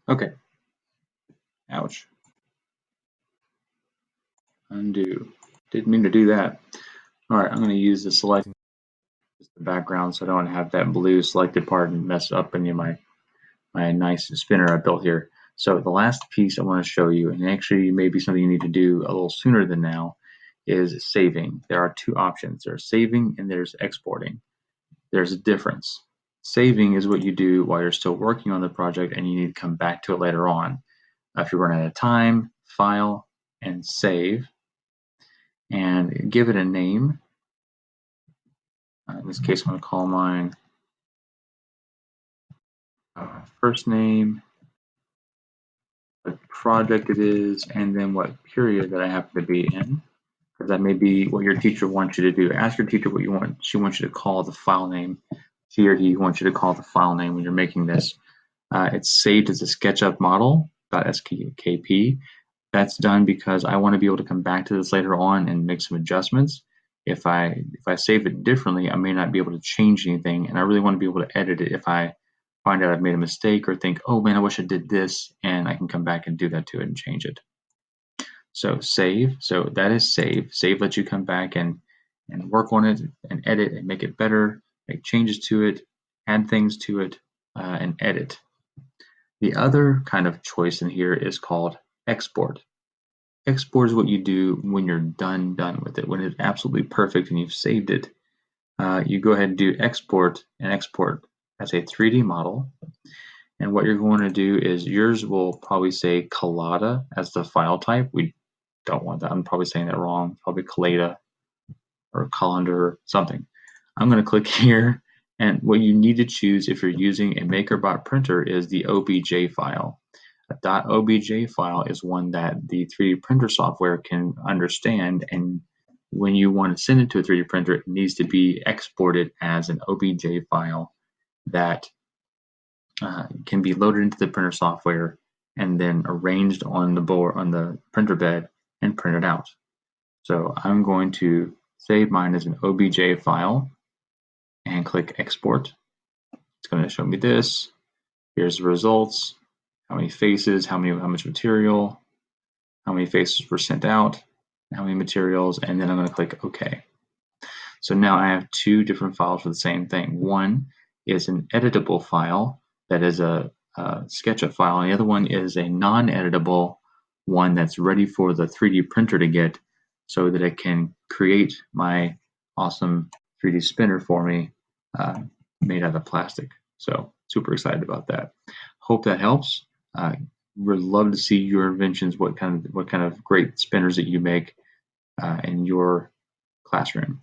Okay, ouch. Undo. Didn't mean to do that. All right, I'm going to use the selecting the background so I don't have that blue selected part and mess up any of my nice spinner I built here. So the last piece I want to show you, and actually maybe something you need to do a little sooner than now, is saving. There are two options. There's saving and there's exporting. There's a difference. Saving is what you do while you're still working on the project and you need to come back to it later on. If you're running out of time, file, and save, and give it a name. In this case, I'm going to call mine first name, what project it is, and then what period that I happen to be in. Because that may be what your teacher wants you to do. Ask your teacher what you want. She wants you to call the file name. She or he wants you to call the file name when you're making this. It's saved as a SketchUp model.skp. That's done because I want to be able to come back to this later on and make some adjustments. If I save it differently, I may not be able to change anything, and I really want to be able to edit it if I find out I've made a mistake or think, oh man, I wish I did this, and I can come back and do that to it and change it. So save, so that is save. Save lets you come back and work on it and edit and make it better, make changes to it, add things to it, and edit. The other kind of choice in here is called export. Export is what you do when you're done with it, when it's absolutely perfect and you've saved it. You go ahead and do export and export as a 3D model. And what you're going to do is yours will probably say Collada as the file type. We don't want that. I'm probably saying that wrong. Probably Collada or Colander or something. I'm going to click here. And what you need to choose if you're using a MakerBot printer is the OBJ file. A .obj file is one that the 3D printer software can understand, and when you want to send it to a 3D printer, it needs to be exported as an OBJ file that can be loaded into the printer software and then arranged on the board on the printer bed and printed out. So I'm going to save mine as an OBJ file and click export. It's going to show me this. Here's the results. How many faces, how much material, how many faces were sent out, how many materials, and then I'm going to click OK. So now I have two different files for the same thing. One is an editable file that is a SketchUp file, and the other one is a non-editable one that's ready for the 3D printer to get so that it can create my awesome 3D spinner for me made out of plastic. So super excited about that. Hope that helps. We'd love to see your inventions, what kind of great spinners that you make in your classroom.